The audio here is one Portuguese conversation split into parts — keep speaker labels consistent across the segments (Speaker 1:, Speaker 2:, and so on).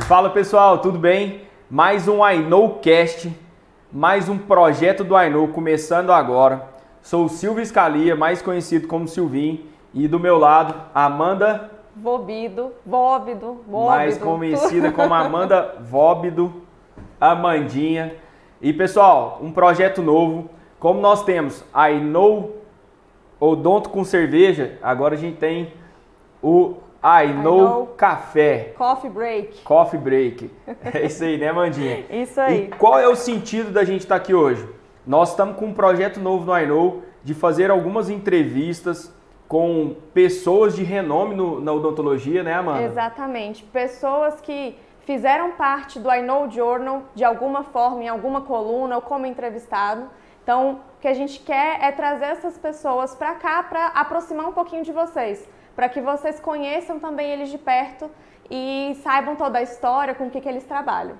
Speaker 1: Fala pessoal, tudo bem? Mais um iKnowCast, mais um projeto do iKnow começando agora. Sou o Silvio Scalia, mais conhecido como Silvinho, e do meu lado, Amanda
Speaker 2: Vóbido,
Speaker 1: mais conhecida como Amanda Vóbido, Amandinha. E pessoal, um projeto novo. Como nós temos iKnow Odonto com cerveja, agora a gente tem o iKnow Café.
Speaker 2: Coffee Break.
Speaker 1: É isso aí, né, Amandinha?
Speaker 2: Isso aí.
Speaker 1: E qual é o sentido da gente estar aqui hoje? Nós estamos com um projeto novo no iKnow de fazer algumas entrevistas com pessoas de renome na odontologia, né, Amanda?
Speaker 2: Exatamente. Pessoas que fizeram parte do iKnow Journal de alguma forma, em alguma coluna ou como entrevistado. Então, o que a gente quer é trazer essas pessoas para cá para aproximar um pouquinho de vocês, para que vocês conheçam também eles de perto e saibam toda a história, com o que eles trabalham.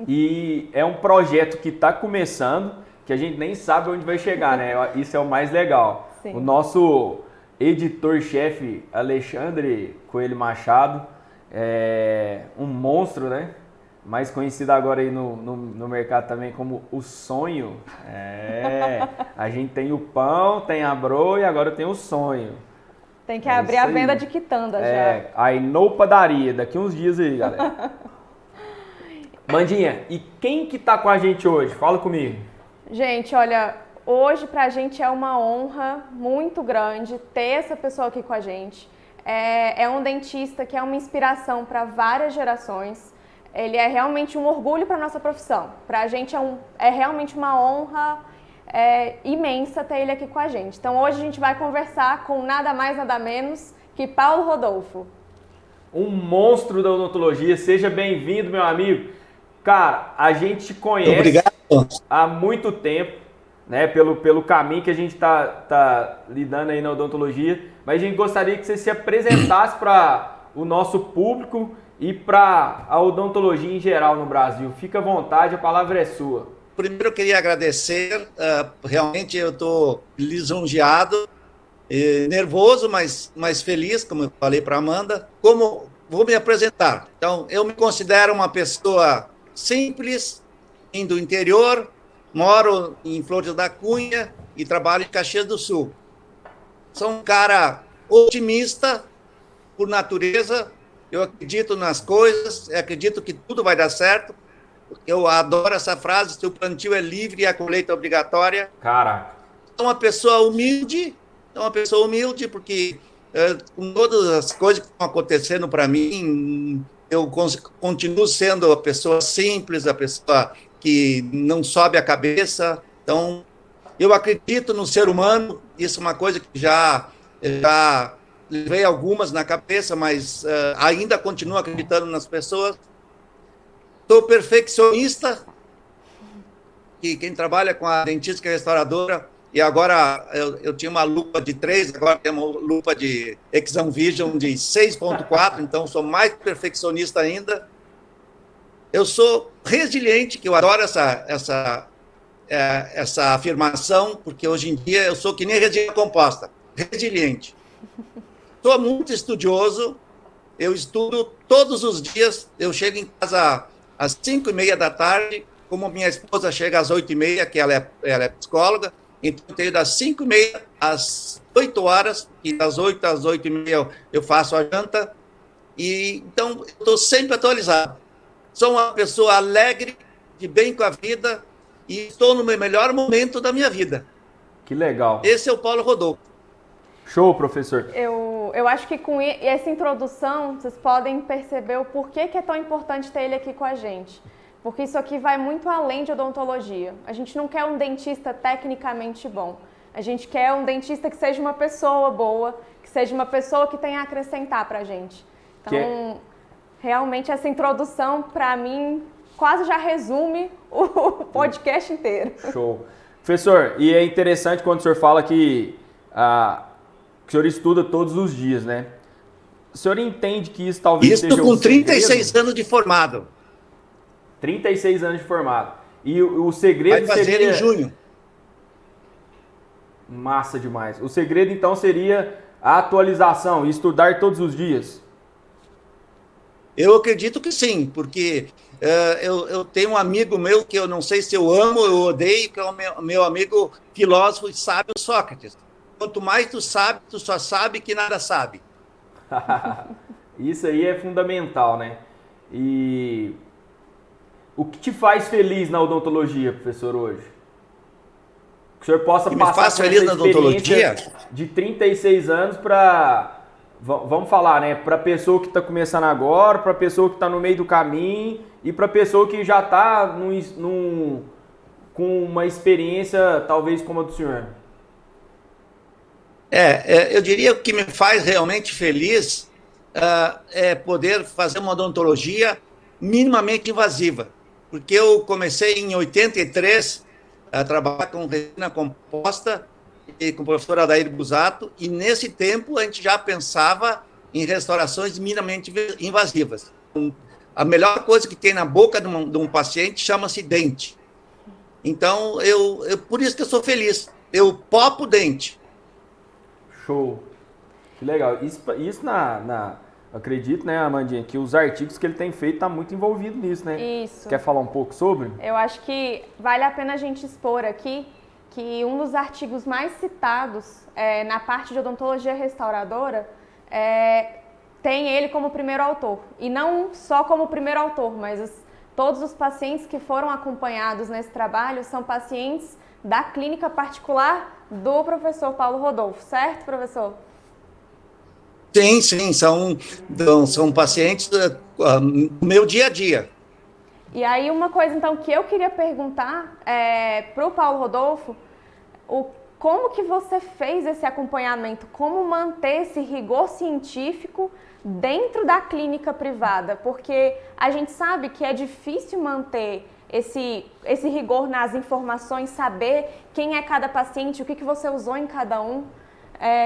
Speaker 1: E é um projeto que está começando, que a gente nem sabe onde vai chegar, né? Isso é o mais legal.
Speaker 2: Sim.
Speaker 1: O nosso editor-chefe, Alexandre Coelho Machado, é um monstro, né? Mais conhecido agora aí no mercado também como o Sonho. A gente tem o pão, tem a bro e agora tem o sonho.
Speaker 2: Tem que abrir a venda de quitanda já.
Speaker 1: A iKnow Padaria, daqui uns dias aí, galera. Mandinha, e quem que tá com a gente hoje? Fala comigo.
Speaker 2: Gente, olha, hoje pra gente é uma honra muito grande ter essa pessoa aqui com a gente. É um dentista que é uma inspiração para várias gerações. Ele é realmente um orgulho para a nossa profissão. Para a gente é realmente uma honra imensa ter ele aqui com a gente. Então hoje a gente vai conversar com nada mais, nada menos que Paulo Rodolfo.
Speaker 1: Um monstro da odontologia. Seja bem-vindo, meu amigo. Cara, a gente te conhece há muito tempo, né? Pelo caminho que a gente tá lidando aí na odontologia. Mas a gente gostaria que você se apresentasse para o nosso público e para a odontologia em geral no Brasil. Fica à vontade, a palavra é sua.
Speaker 3: Primeiro eu queria agradecer, realmente eu estou lisonjeado, nervoso, mas feliz, como eu falei para a Amanda. Como vou me apresentar? Então, eu me considero uma pessoa simples, indo do interior, moro em Flores da Cunha e trabalho em Caxias do Sul. Sou um cara otimista por natureza. Eu acredito nas coisas, acredito que tudo vai dar certo. Eu adoro essa frase, se o plantio é livre e a colheita é obrigatória.
Speaker 1: Caraca.
Speaker 3: Sou uma pessoa humilde, porque com todas as coisas que estão acontecendo para mim, eu continuo sendo a pessoa simples, a pessoa que não sobe a cabeça. Então, eu acredito no ser humano, isso é uma coisa que já levei algumas na cabeça, mas ainda continuo acreditando nas pessoas. Sou perfeccionista, que quem trabalha com a dentística restauradora, e agora eu tinha uma lupa de 3, agora tem uma lupa de Exam Vision de 6.4, então sou mais perfeccionista ainda. Eu sou resiliente, que eu adoro essa afirmação, porque hoje em dia eu sou que nem resina composta, resiliente. Sou muito estudioso, eu estudo todos os dias, eu chego em casa às 5:30 da tarde, como minha esposa chega às 8:30, que ela é psicóloga, então eu tenho das 5:30 às 8 horas, e das 8 às 8:30 eu faço a janta, e então eu estou sempre atualizado. Sou uma pessoa alegre, de bem com a vida, e estou no meu melhor momento da minha vida.
Speaker 1: Que legal.
Speaker 3: Esse é o Paulo Rodolfo.
Speaker 1: Show, professor.
Speaker 2: Eu acho que com essa introdução, vocês podem perceber o porquê que é tão importante ter ele aqui com a gente. Porque isso aqui vai muito além de odontologia. A gente não quer um dentista tecnicamente bom. A gente quer um dentista que seja uma pessoa boa, que seja uma pessoa que tenha a acrescentar pra gente. Então, realmente essa introdução, pra mim, quase já resume o podcast inteiro.
Speaker 1: Show. Professor, e é interessante quando o senhor fala que o senhor estuda todos os dias, né? O senhor entende que isso talvez seja
Speaker 3: com 36 anos de formado.
Speaker 1: 36 anos de formado. E o segredo
Speaker 3: vai fazer
Speaker 1: seria...
Speaker 3: em junho.
Speaker 1: Massa demais. O segredo, então, seria a atualização e estudar todos os dias.
Speaker 3: Eu acredito que sim, porque eu tenho um amigo meu que eu não sei se eu amo ou odeio, que é o meu amigo filósofo e sábio Sócrates. Quanto mais tu sabe, tu só sabe que nada sabe.
Speaker 1: Isso aí é fundamental, né? E o que te faz feliz na odontologia, professor, hoje? Que o senhor possa
Speaker 3: Me
Speaker 1: passar
Speaker 3: faz
Speaker 1: por
Speaker 3: feliz
Speaker 1: essa
Speaker 3: na odontologia
Speaker 1: de 36 anos para, vamos falar, né? Para a pessoa que está começando agora, para a pessoa que está no meio do caminho e para a pessoa que já está com uma experiência talvez como a do senhor.
Speaker 3: Eu diria que o que me faz realmente feliz é poder fazer uma odontologia minimamente invasiva. Porque eu comecei em 83 a trabalhar com resina composta e com o professor Adair Busato, e nesse tempo a gente já pensava em restaurações minimamente invasivas. A melhor coisa que tem na boca de um paciente chama-se dente. Então, por isso que eu sou feliz. Eu popo o dente.
Speaker 1: Show. Que legal. Isso acredito, né, Amandinha, que os artigos que ele tem feito tá muito envolvido nisso, né?
Speaker 2: Isso.
Speaker 1: Quer falar um pouco sobre?
Speaker 2: Eu acho que vale a pena a gente expor aqui que um dos artigos mais citados na parte de odontologia restauradora tem ele como primeiro autor. E não só como primeiro autor, mas todos os pacientes que foram acompanhados nesse trabalho são pacientes da clínica particular do professor Paulo Rodolfo, certo, professor?
Speaker 3: Sim, são pacientes do meu dia a dia.
Speaker 2: E aí uma coisa, então, que eu queria perguntar para o Paulo Rodolfo, como que você fez esse acompanhamento? Como manter esse rigor científico dentro da clínica privada? Porque a gente sabe que é difícil manter esse rigor nas informações, saber quem é cada paciente, o que você usou em cada um.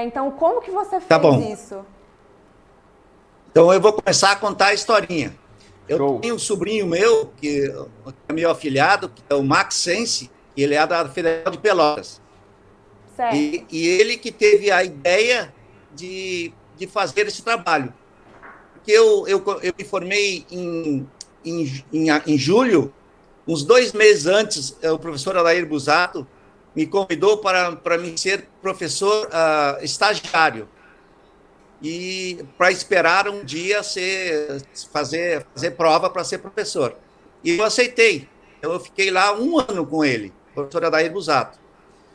Speaker 2: Então, como que você fez isso?
Speaker 3: Então, eu vou começar a contar a historinha. Eu
Speaker 1: Show.
Speaker 3: tenho um sobrinho meu, que é meu afilhado, que é o Max Sense, e ele é da Federal de Pelotas.
Speaker 2: Certo.
Speaker 3: E ele que teve a ideia de fazer esse trabalho. Porque eu me formei em julho, uns 2 meses antes, o professor Adair Busato me convidou para mim ser professor estagiário. E para esperar um dia fazer prova para ser professor. E eu aceitei. Eu fiquei lá 1 ano com ele, o professor Adair Busato.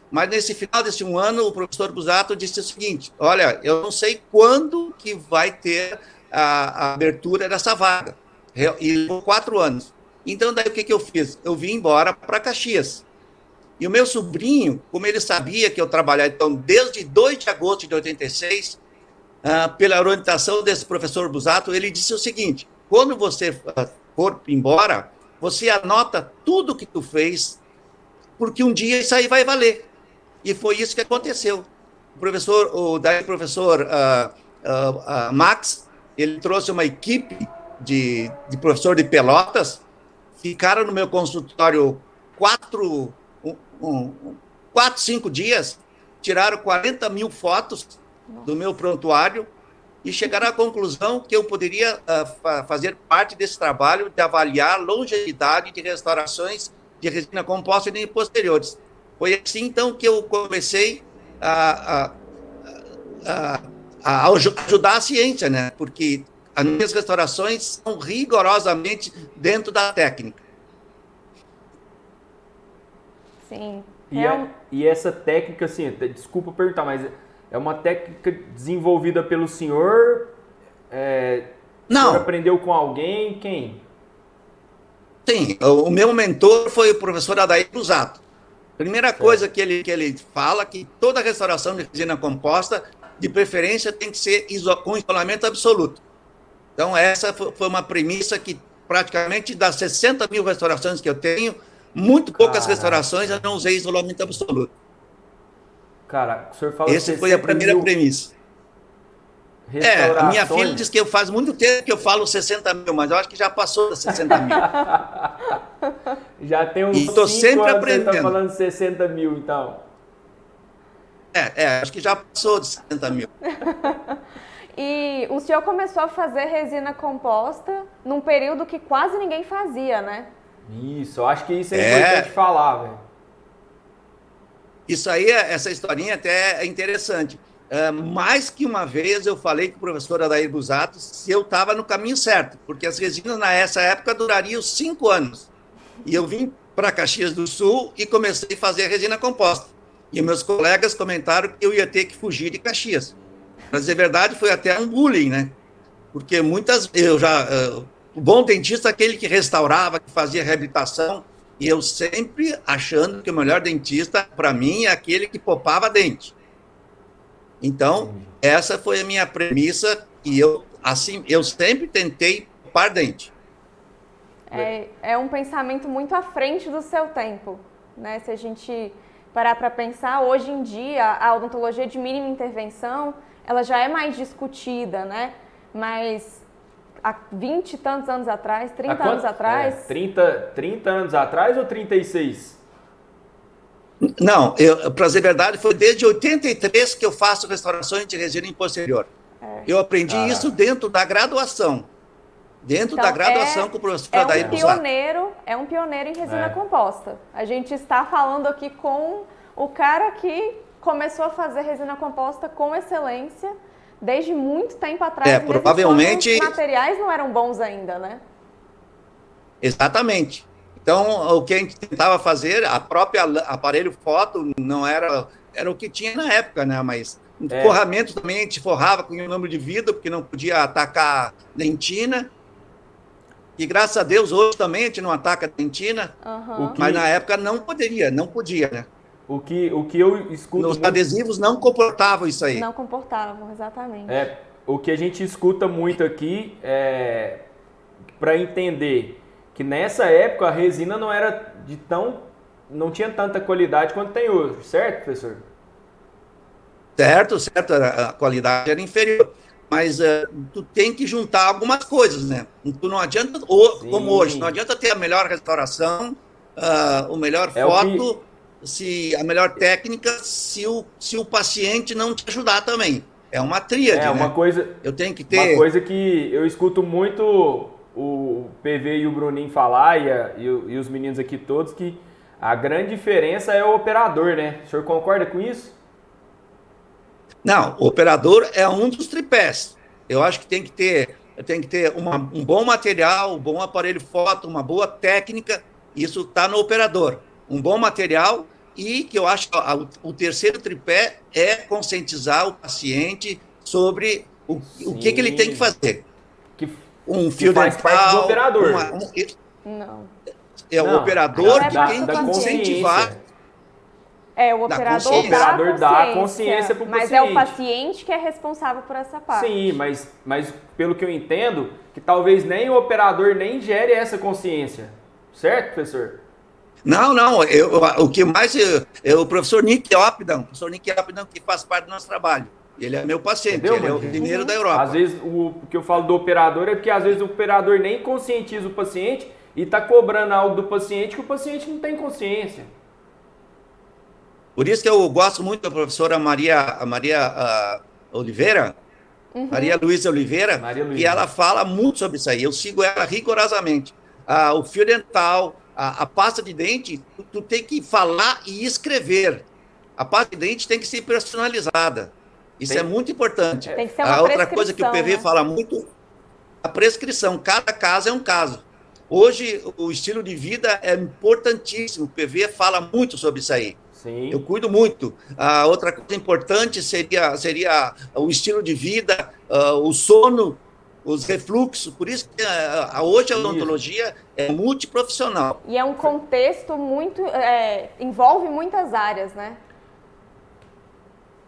Speaker 3: Mas nesse final desse 1 ano, o professor Busato disse o seguinte: olha, eu não sei quando que vai ter a abertura dessa vaga. E levou 4 anos. Então, daí o que eu fiz? Eu vim embora para Caxias. E o meu sobrinho, como ele sabia que eu trabalhava, então, desde 2 de agosto de 86, pela orientação desse professor Busato, ele disse o seguinte: quando você for embora, você anota tudo que tu fez, porque um dia isso aí vai valer. E foi isso que aconteceu. O professor Max, ele trouxe uma equipe de professor de Pelotas, ficaram no meu consultório 5 dias, tiraram 40 mil fotos do meu prontuário e chegaram à conclusão que eu poderia fazer parte desse trabalho de avaliar a longevidade de restaurações de resina composta e nem posteriores. Foi assim, então, que eu comecei a ajudar a ciência, né? Porque as minhas restaurações são rigorosamente dentro da técnica.
Speaker 2: Sim.
Speaker 1: E essa técnica, assim, desculpa perguntar, mas é uma técnica desenvolvida pelo senhor?
Speaker 3: Não.
Speaker 1: O senhor aprendeu com alguém? Quem?
Speaker 3: Sim, o meu mentor foi o professor Adair Busato. Primeira coisa que ele fala que toda restauração de resina composta, de preferência, tem que ser com isolamento absoluto. Então, essa foi uma premissa que praticamente das 60 mil restaurações que eu tenho, muito poucas restaurações eu não usei isolamento absoluto.
Speaker 1: Cara, o senhor fala
Speaker 3: Essa foi a primeira premissa. A minha filha diz que faz muito tempo que eu falo 60 mil, mas eu acho que já passou das 60 mil.
Speaker 1: Já tem uns 5
Speaker 3: anos sempre aprendendo.
Speaker 1: Você está falando 60 mil, então.
Speaker 3: Acho que já passou de 60 mil.
Speaker 2: E o senhor começou a fazer resina composta num período que quase ninguém fazia, né?
Speaker 1: Isso, eu acho que isso é importante falar, velho.
Speaker 3: Isso aí, essa historinha até é interessante. Mais que uma vez eu falei com o professor Adair Busato se eu estava no caminho certo, porque as resinas nessa época durariam 5 anos. E eu vim para Caxias do Sul e comecei a fazer resina composta. E meus colegas comentaram que eu ia ter que fugir de Caxias. Para dizer a verdade, foi até um bullying, né? Porque o bom dentista é aquele que restaurava, que fazia reabilitação, e eu sempre achando que o melhor dentista, para mim, é aquele que popava dente. Então, essa foi a minha premissa, e eu sempre tentei popar dente.
Speaker 2: É um pensamento muito à frente do seu tempo, né? Se a gente parar para pensar, hoje em dia, a odontologia de mínima intervenção, ela já é mais discutida, né? Mas há 20 e tantos anos atrás, 30 anos atrás...
Speaker 1: 30 anos atrás ou 36?
Speaker 3: Não, para dizer a verdade, foi desde 83 que eu faço restaurações de resina em posterior. Eu aprendi isso dentro da graduação. Dentro da graduação com o professor Adair Busato.
Speaker 2: É um pioneiro em resina composta. A gente está falando aqui com o cara que começou a fazer resina composta com excelência desde muito tempo atrás.
Speaker 3: Provavelmente
Speaker 2: os materiais não eram bons ainda, né?
Speaker 3: Exatamente. Então, o que a gente tentava fazer, a própria aparelho foto não era o que tinha na época, né? Mas forramento também a gente forrava com o número de vidro, porque não podia atacar dentina. E graças a Deus, hoje também a gente não ataca dentina, mas na época não podia, né?
Speaker 1: O que eu escuto...
Speaker 3: Os adesivos não comportavam isso aí.
Speaker 2: Não comportavam, exatamente.
Speaker 1: O que a gente escuta muito aqui é para entender que nessa época a resina não era não tinha tanta qualidade quanto tem hoje, certo, professor?
Speaker 3: Certo, a qualidade era inferior. Mas tu tem que juntar algumas coisas, né? Tu não adianta, como hoje, não adianta ter a melhor restauração, o melhor foto, a melhor técnica, se o paciente não te ajudar também. É uma tríade, né?
Speaker 1: Uma coisa,
Speaker 3: eu tenho que ter...
Speaker 1: Uma coisa que eu escuto muito o PV e o Bruninho falar, e os meninos aqui todos, que a grande diferença é o operador, né? O senhor concorda com isso?
Speaker 3: Não, o operador é um dos tripés. Eu acho que tem que ter um bom material, um bom aparelho foto, uma boa técnica. Isso está no operador. Um bom material e que eu acho que o terceiro tripé é conscientizar o paciente sobre o que ele tem que fazer. Um fio dental...
Speaker 1: do operador.
Speaker 2: Não.
Speaker 3: É o operador que tem que incentivar...
Speaker 2: O operador dá
Speaker 1: consciência para o paciente.
Speaker 2: Mas é o paciente que é responsável por essa parte.
Speaker 1: Sim, mas pelo que eu entendo, que talvez nem o operador nem gere essa consciência. Certo, professor?
Speaker 3: Não. O que mais... o professor Nick Opdam, que faz parte do nosso trabalho. Ele é meu paciente, ele é o mineiro da Europa.
Speaker 1: Às vezes, o que eu falo do operador é porque às vezes o operador nem conscientiza o paciente e está cobrando algo do paciente que o paciente não tem consciência.
Speaker 3: Por isso que eu gosto muito da professora Maria Oliveira, Maria Luísa Oliveira, e ela fala muito sobre isso aí. Eu sigo ela rigorosamente. O fio dental, a pasta de dente, tu tem que falar e escrever. A pasta de dente tem que ser personalizada. Isso é muito importante.
Speaker 2: Tem que ser uma
Speaker 3: outra coisa que o PV fala muito, a prescrição. Cada caso é um caso. Hoje, o estilo de vida é importantíssimo. O PV fala muito sobre isso aí.
Speaker 1: Sim.
Speaker 3: Eu cuido muito. Outra coisa importante seria o estilo de vida, o sono, os refluxos. Por isso que hoje a odontologia é multiprofissional.
Speaker 2: E é um contexto muito... envolve muitas áreas, né?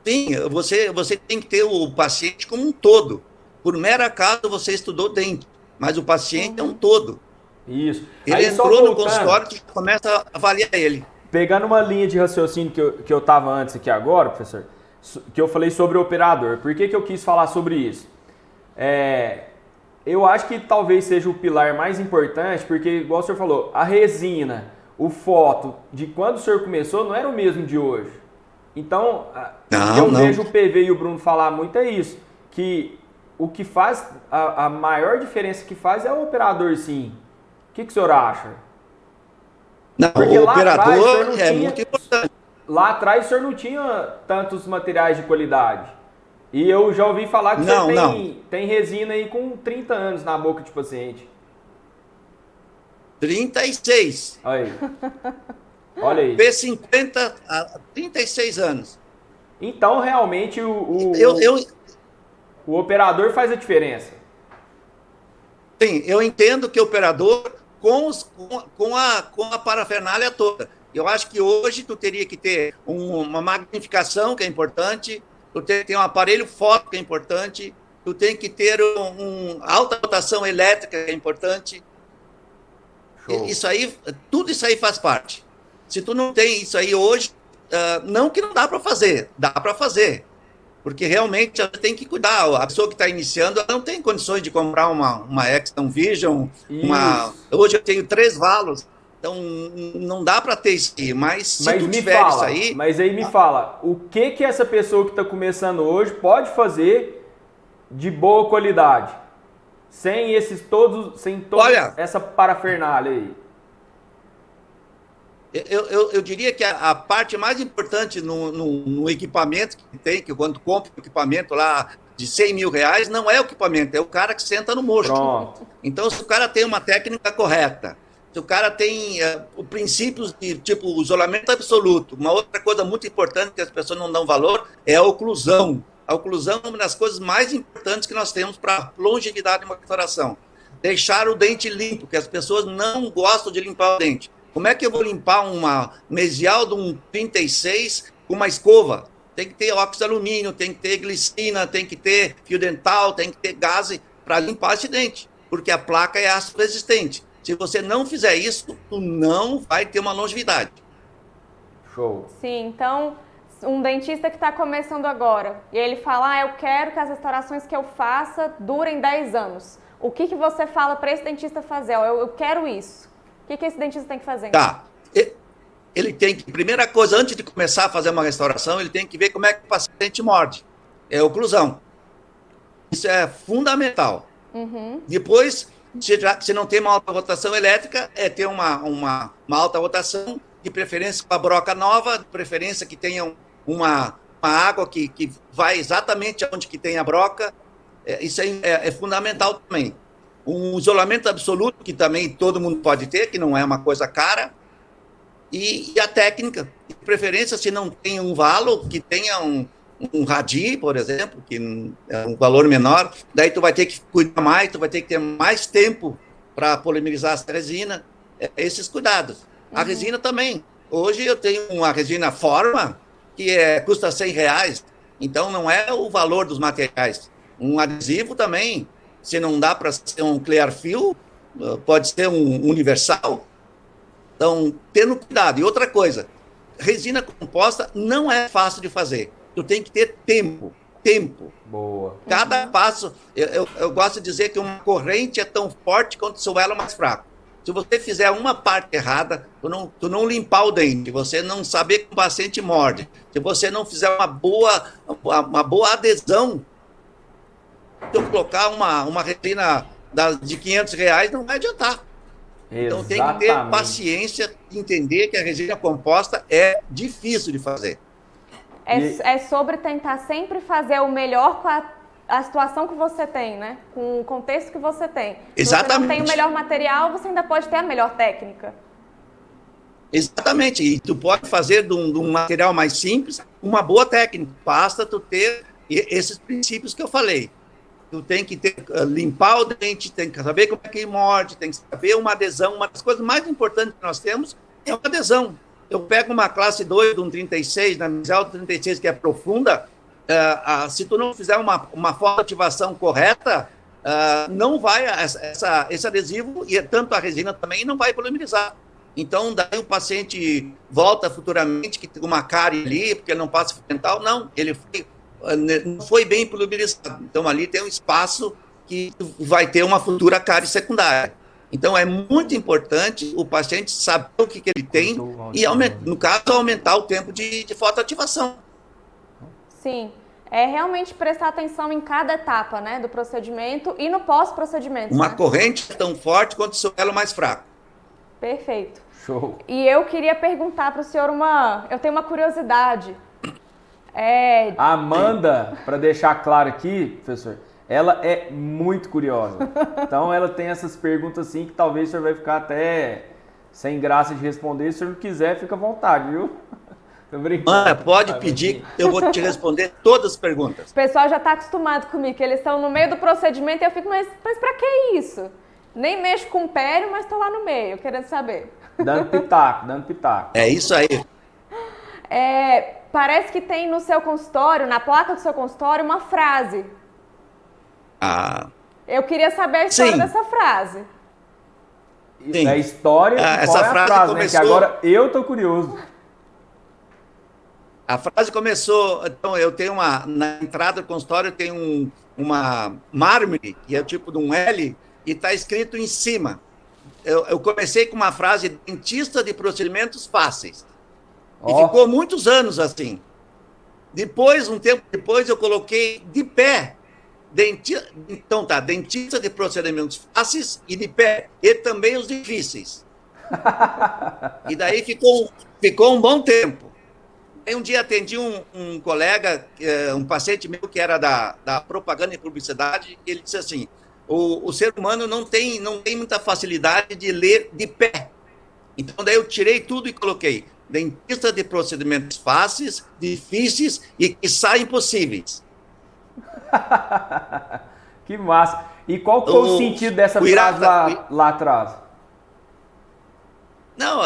Speaker 3: Sim, você tem que ter o paciente como um todo. Por mero acaso você estudou dente, mas o paciente é um todo.
Speaker 1: Isso.
Speaker 3: Ele
Speaker 1: aí,
Speaker 3: entrou no consultório e começa a avaliar ele.
Speaker 1: Pegando uma linha de raciocínio que eu estava antes aqui agora, professor, que eu falei sobre o operador. Por que eu quis falar sobre isso? Eu acho que talvez seja o pilar mais importante, porque, igual o senhor falou, a resina, o foto de quando o senhor começou não era o mesmo de hoje. Então, eu vejo o PV e o Bruno falar muito isso, que o que faz, a maior diferença que faz é o operador, sim. O que o senhor acha?
Speaker 3: Não,
Speaker 1: porque
Speaker 3: o
Speaker 1: lá
Speaker 3: operador
Speaker 1: atrás,
Speaker 3: é muito importante.
Speaker 1: Lá atrás o senhor não tinha tantos materiais de qualidade. E eu já ouvi falar que o senhor tem resina aí com 30 anos na boca de paciente.
Speaker 3: 36.
Speaker 1: Aí. Olha aí.
Speaker 3: P50 há 36 anos.
Speaker 1: Então, realmente, o operador faz a diferença.
Speaker 3: Sim, eu entendo que o operador com a parafernália toda. Eu acho que hoje tu teria que ter uma magnificação, que é importante, tu tem que ter um aparelho foto, que é importante, tu tem que ter alta rotação elétrica, que é importante. Isso aí, tudo isso aí faz parte. Se tu não tem isso aí hoje, não que não dá para fazer, dá para fazer. Porque realmente ela tem que cuidar. A pessoa que está iniciando, ela não tem condições de comprar uma Exxon Vision. Hoje eu tenho 3 valos, então não dá para ter isso aí. Mas se tu tiver isso aí...
Speaker 1: Mas aí me fala, o que essa pessoa que está começando hoje pode fazer de boa qualidade? Sem
Speaker 3: Olha,
Speaker 1: essa parafernália aí.
Speaker 3: Eu diria que a parte mais importante no equipamento que tem, que quando compra um equipamento lá de 100 mil reais, não é o equipamento, é o cara que senta no mocho.
Speaker 1: Pronto.
Speaker 3: Então, se o cara tem uma técnica correta, se o cara tem princípios de tipo isolamento absoluto, uma outra coisa muito importante que as pessoas não dão valor é a oclusão. A oclusão é uma das coisas mais importantes que nós temos para longevidade de uma restauração. Deixar o dente limpo, que as pessoas não gostam de limpar o dente. Como é que eu vou limpar uma mesial de um 36 com uma escova? Tem que ter óxido de alumínio, tem que ter glicina, tem que ter fio dental, tem que ter gaze para limpar esse dente, porque a placa é ácido resistente. Se você não fizer isso, tu não vai ter uma longevidade.
Speaker 1: Show.
Speaker 2: Sim, então, um dentista que está começando agora, e ele fala, eu quero que as restaurações que eu faça durem 10 anos. O que você fala para esse dentista fazer? Eu quero isso. O que esse dentista tem que fazer?
Speaker 3: Tá. Ele tem que, primeira coisa, antes de começar a fazer uma restauração, ele tem que ver como é que o paciente morde. É oclusão. Isso é fundamental.
Speaker 2: Uhum.
Speaker 3: Depois, se não tem uma alta rotação elétrica, é ter uma alta rotação, de preferência com a broca nova, de preferência que tenha uma água que vai exatamente onde que tem a broca. Isso aí é fundamental também. Um isolamento absoluto, que também todo mundo pode ter, que não é uma coisa cara, e a técnica, de preferência, se não tem um valo, que tenha um radi, por exemplo, que é um valor menor, daí tu vai ter que cuidar mais, tu vai ter que ter mais tempo para polimerizar essa resina, esses cuidados. A resina também. Hoje eu tenho uma resina Forma, que custa R$100, então não é o valor dos materiais. Um adesivo também, se não dá para ser um clear fill, pode ser um universal. Então, tendo cuidado. E outra coisa, resina composta não é fácil de fazer. Tu tem que ter tempo.
Speaker 1: Boa.
Speaker 3: Cada passo, eu gosto de dizer que uma corrente é tão forte quanto o seu elo mais fraco. Se você fizer uma parte errada, tu não limpar o dente, você não saber que o paciente morde, se você não fizer uma boa adesão, se eu colocar uma resina de R$500, não vai adiantar. Então tem que ter paciência de entender que a resina composta é difícil de fazer.
Speaker 2: É sobre tentar sempre fazer o melhor com a situação que você tem, né? Com o contexto que você tem.
Speaker 3: Exatamente.
Speaker 2: Se você não tem o melhor material, você ainda pode ter a melhor técnica.
Speaker 3: Exatamente. E tu pode fazer de um material mais simples uma boa técnica. Basta tu ter esses princípios que eu falei. Tu tem que limpar o dente, tem que saber como é que ele morde, tem que saber uma adesão. Uma das coisas mais importantes que nós temos é uma adesão. Eu pego uma classe 2 de um 36, na mesial 36, que é profunda, se tu não fizer uma fotoativação correta, não vai, esse adesivo, e tanto a resina também, não vai polimerizar. Então, daí o paciente volta futuramente, que tem uma cárie ali, porque ele não passa fio dental. Não, ele não foi bem polimerizado. Então, ali tem um espaço que vai ter uma futura cárie secundária. Então, é muito importante o paciente saber o que ele tem e, no caso, aumentar o tempo de fotoativação.
Speaker 2: Sim. É realmente prestar atenção em cada etapa, né, do procedimento e no pós-procedimento.
Speaker 3: Uma
Speaker 2: né?
Speaker 3: corrente é tão forte quanto o seu elo mais fraco.
Speaker 2: Perfeito.
Speaker 1: Show.
Speaker 2: E eu queria perguntar para o senhor eu tenho uma curiosidade.
Speaker 1: A Amanda, para deixar claro aqui, professor, ela é muito curiosa. Então ela tem essas perguntas assim que talvez o senhor vai ficar até sem graça de responder. Se o senhor não quiser, fica à vontade, viu? Tô brincando.
Speaker 3: Pode pedir, eu vou te responder todas as perguntas.
Speaker 2: O pessoal já está acostumado comigo, que eles estão no meio do procedimento e eu fico, mas para que isso? Nem mexo com o pério, mas estou lá no meio, querendo saber.
Speaker 1: Dando pitaco, dando pitaco.
Speaker 3: É isso aí.
Speaker 2: Parece que tem no seu consultório, na placa do seu consultório, uma frase. Eu queria saber a história dessa frase.
Speaker 1: Sim. A história e
Speaker 3: essa frase
Speaker 1: frase,
Speaker 3: começou...
Speaker 1: né? Que agora eu tô curioso.
Speaker 3: A frase começou... Então, eu tenho na entrada do consultório, eu tenho uma mármore, que é o tipo de um L, e está escrito em cima. Eu comecei com uma frase, dentista de procedimentos fáceis. E ficou muitos anos assim. Depois, um tempo depois, eu coloquei de pé. Então tá, dentista de procedimentos fáceis e de pé. E também os difíceis. E daí ficou um bom tempo. Aí um dia atendi um colega, um paciente meu que era da propaganda e publicidade, e ele disse assim, o ser humano não tem muita facilidade de ler de pé. Então daí eu tirei tudo e coloquei dentista de procedimentos fáceis, difíceis e que saem possíveis.
Speaker 1: Que massa. E qual foi o sentido dessa frase lá atrás?
Speaker 3: Não,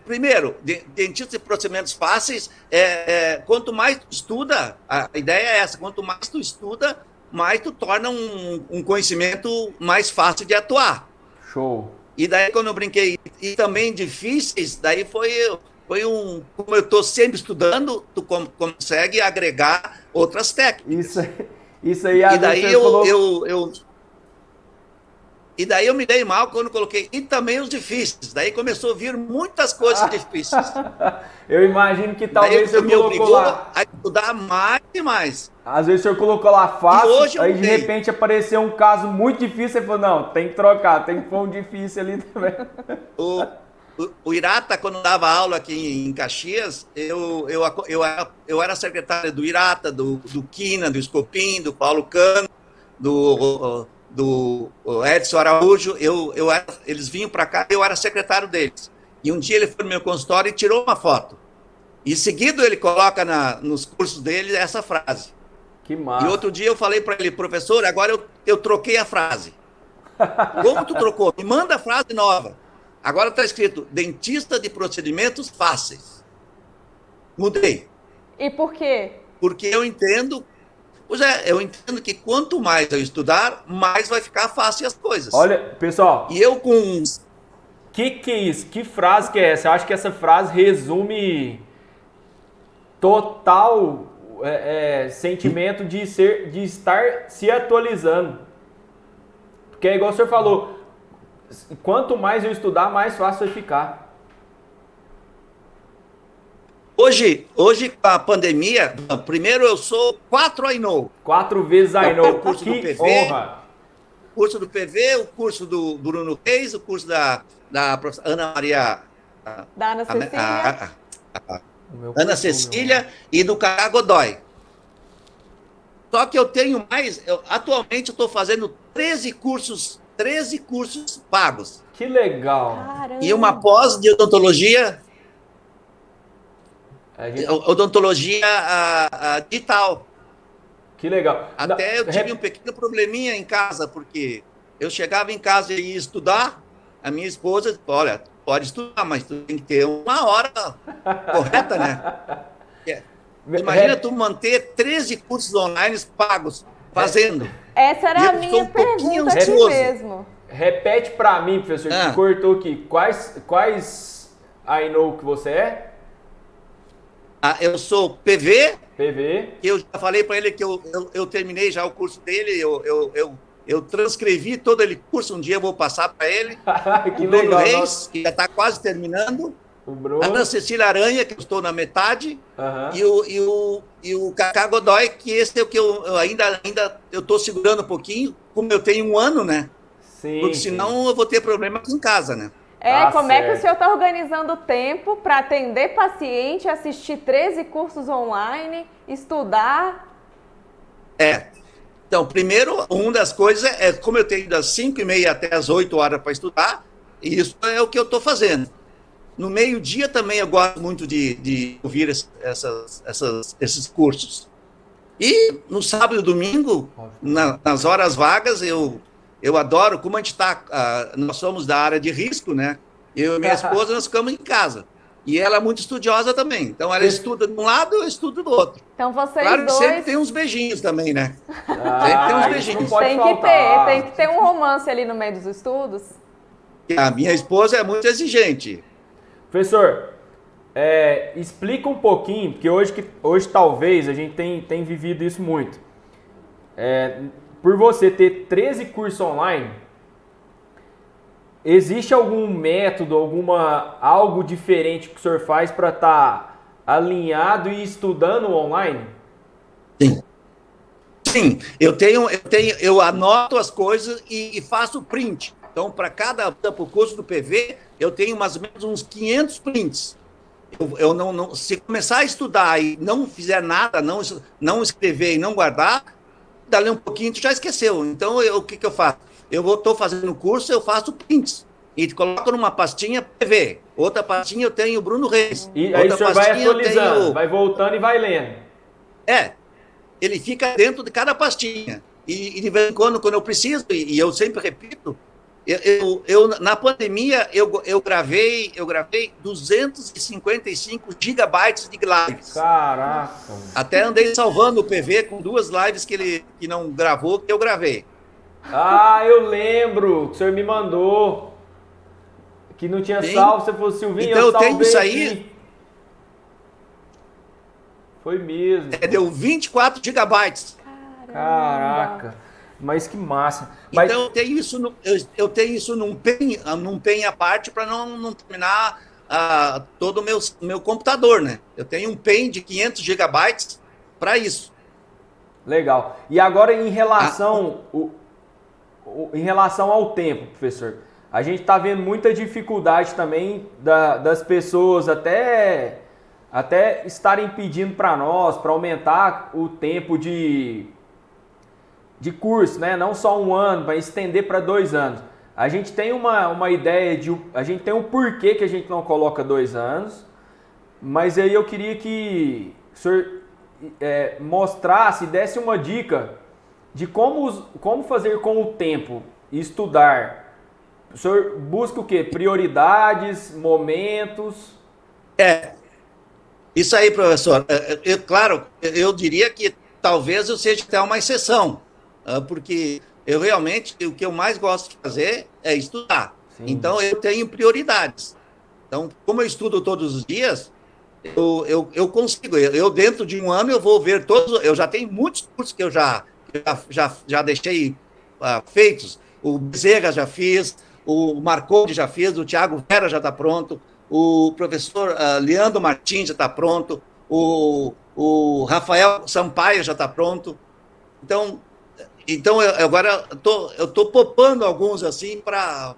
Speaker 3: primeiro, dentista de procedimentos fáceis, quanto mais tu estuda, a ideia é essa, quanto mais tu estuda, mais tu torna um conhecimento mais fácil de atuar.
Speaker 1: Show.
Speaker 3: E daí quando eu brinquei, e também difíceis, daí como eu estou sempre estudando, tu consegue agregar outras técnicas.
Speaker 1: Isso aí,
Speaker 3: e daí E daí eu me dei mal quando coloquei, e também os difíceis. Daí começou a vir muitas coisas difíceis.
Speaker 1: Eu imagino que talvez
Speaker 3: você
Speaker 1: colocou lá...
Speaker 3: a estudar mais e mais.
Speaker 1: Às vezes o senhor colocou lá fácil, aí de
Speaker 3: mudei.
Speaker 1: repente apareceu um caso muito difícil, você falou, não, tem que trocar, tem que pôr um difícil ali também.
Speaker 3: O Irata, quando dava aula aqui em Caxias, eu era secretário do Irata, do Quina, do Escopim, do Paulo Cano, do Edson Araújo, eles vinham para cá, eu era secretário deles. E um dia ele foi no meu consultório e tirou uma foto. E seguido ele coloca nos cursos dele essa frase.
Speaker 1: Que massa.
Speaker 3: E outro dia eu falei para ele, professor, agora eu troquei a frase. Como tu trocou? Me manda a frase nova. Agora está escrito, dentista de procedimentos fáceis. Mudei.
Speaker 2: E por quê?
Speaker 3: Porque eu entendo que quanto mais eu estudar, mais vai ficar fácil as coisas.
Speaker 1: Olha, pessoal.
Speaker 3: E eu com...
Speaker 1: Que é isso? Que frase que é essa? Eu acho que essa frase resume total sentimento de estar se atualizando. Porque é igual o senhor falou, quanto mais eu estudar, mais fácil vai ficar.
Speaker 3: Hoje, com a pandemia, primeiro eu sou 4 I know.
Speaker 1: 4 vezes I know.
Speaker 3: O curso do PV,
Speaker 1: honra.
Speaker 3: O curso do PV, o curso do Bruno Reis, o curso da Ana Maria...
Speaker 2: Da Ana Cecília.
Speaker 3: Ana Cecília e do Cacá Godoy. Só que eu tenho mais... atualmente eu estou fazendo 13 cursos pagos.
Speaker 1: Que legal.
Speaker 2: Caramba.
Speaker 3: E uma pós de odontologia... Odontologia digital.
Speaker 1: Que legal.
Speaker 3: Até eu tive um pequeno probleminha em casa, porque eu chegava em casa e ia estudar, a minha esposa, olha, pode estudar, mas tu tem que ter uma hora correta, né? Imagina tu manter 13 cursos online pagos, fazendo.
Speaker 2: Essa era a minha pergunta aqui mesmo.
Speaker 1: Repete para mim, professor, que cortou aqui. Quais I know que você é?
Speaker 3: Eu sou PV.
Speaker 1: PV.
Speaker 3: Eu já falei para ele que eu terminei já o curso dele, eu transcrevi todo ele curso, um dia eu vou passar para ele.
Speaker 1: Que
Speaker 3: o Bruno
Speaker 1: legal.
Speaker 3: Reis, que já está quase terminando. A Ana Cecília Aranha, que eu estou na metade, e o Cacá Godoy, que esse é o que eu ainda eu estou segurando um pouquinho, como eu tenho 1 ano, né?
Speaker 1: Sim,
Speaker 3: porque senão eu vou ter problemas em casa, né?
Speaker 2: Como é que o senhor está organizando o tempo para atender paciente, assistir 13 cursos online, estudar?
Speaker 3: Então, primeiro, uma das coisas é como eu tenho das 5h30 até as 8 horas para estudar, e isso é o que eu estou fazendo. No meio-dia também eu gosto muito de ouvir esses cursos. E no sábado e domingo, nas horas vagas, eu adoro, como a gente nós somos da área de risco, né? Eu e minha esposa, nós ficamos em casa. E ela é muito estudiosa também. Então, ela estuda de um lado, eu estudo do outro.
Speaker 2: Então, vocês
Speaker 3: claro que
Speaker 2: dois...
Speaker 3: sempre tem uns beijinhos também, né? Sempre tem uns beijinhos.
Speaker 2: Tem que ter um romance ali no meio dos estudos.
Speaker 3: A minha esposa é muito exigente.
Speaker 1: Professor, explica um pouquinho, porque hoje talvez a gente tem vivido isso muito. Por você ter 13 cursos online, existe algum método, algo diferente que o senhor faz para estar alinhado e estudando online?
Speaker 3: Sim, eu anoto as coisas e faço print. Então, para cada curso do PV, eu tenho mais ou menos uns 500 prints. Eu não, se começar a estudar e não fizer nada, não escrever e não guardar, dali um pouquinho tu já esqueceu. Então, o que eu faço? Estou fazendo curso, eu faço prints. E coloco numa pastinha PV. Outra pastinha eu tenho Bruno Reis.
Speaker 1: E aí o senhor vai atualizando, vai voltando e vai lendo.
Speaker 3: Ele fica dentro de cada pastinha. E de vez em quando eu preciso, e eu sempre repito, na pandemia eu gravei 255 gigabytes de lives.
Speaker 1: Caraca!
Speaker 3: Até andei salvando o PV com 2 lives que não gravou, que eu gravei.
Speaker 1: Eu lembro que o senhor me mandou. Que não tinha salvo, você falou, Silvinho,
Speaker 3: então,
Speaker 1: eu salvei
Speaker 3: tenho isso aí.
Speaker 1: Aqui. Foi mesmo.
Speaker 3: Deu 24 gigabytes.
Speaker 1: Caraca, mas que massa.
Speaker 3: Então, eu tenho isso num pen à parte para não terminar todo o meu computador, né? Eu tenho um pen de 500 gigabytes para isso.
Speaker 1: Legal. E agora, em relação ao tempo, professor, a gente está vendo muita dificuldade também das pessoas até estarem pedindo para nós, para aumentar o tempo de curso, né? Não só 1 ano, para estender para 2 anos. A gente tem uma ideia a gente tem um porquê que a gente não coloca 2 anos, mas aí eu queria que o senhor mostrasse, desse uma dica de como fazer com o tempo e estudar. O senhor busca o quê? Prioridades, momentos?
Speaker 3: Isso aí, professor. Claro, eu diria que talvez eu seja até uma exceção, porque eu realmente, o que eu mais gosto de fazer é estudar. Sim. Então, eu tenho prioridades. Então, como eu estudo todos os dias, eu consigo. Eu, dentro de 1 ano, eu vou ver todos. Eu já tenho muitos cursos que eu já deixei feitos. O Bezerra já fiz, o Marconde já fez, o Thiago Vera já está pronto, o professor Leandro Martins já está pronto, o Rafael Sampaio já está pronto. Então agora eu estou poupando alguns assim para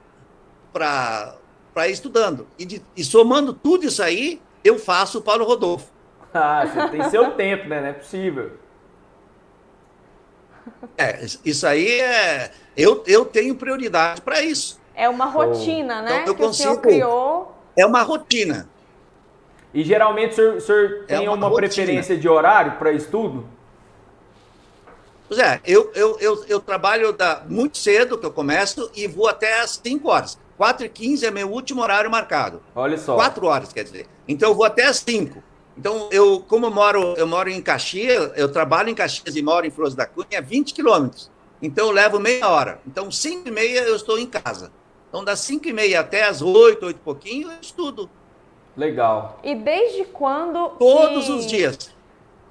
Speaker 3: ir estudando. E somando tudo isso aí, eu faço o Paulo Rodolfo.
Speaker 1: Você tem seu tempo, né? Não é possível.
Speaker 3: Isso aí eu tenho prioridade para isso.
Speaker 2: É uma rotina, né?
Speaker 3: Então,
Speaker 2: que o senhor criou.
Speaker 3: É uma rotina.
Speaker 1: E geralmente o senhor tem uma preferência de horário para estudo?
Speaker 3: Pois eu trabalho muito cedo, que eu começo, e vou até às 5 horas. 4h15 é meu último horário marcado.
Speaker 1: Olha só.
Speaker 3: 4 horas, quer dizer. Então, eu vou até às 5. Então, como eu moro em Caxias, eu trabalho em Caxias e moro em Flores da Cunha, 20 quilômetros. Então, eu levo meia hora. Então, 5h30 eu estou em casa. Então, das 5h30 até as 8 e pouquinho, eu estudo.
Speaker 1: Legal.
Speaker 2: E desde quando...
Speaker 3: Todos os dias.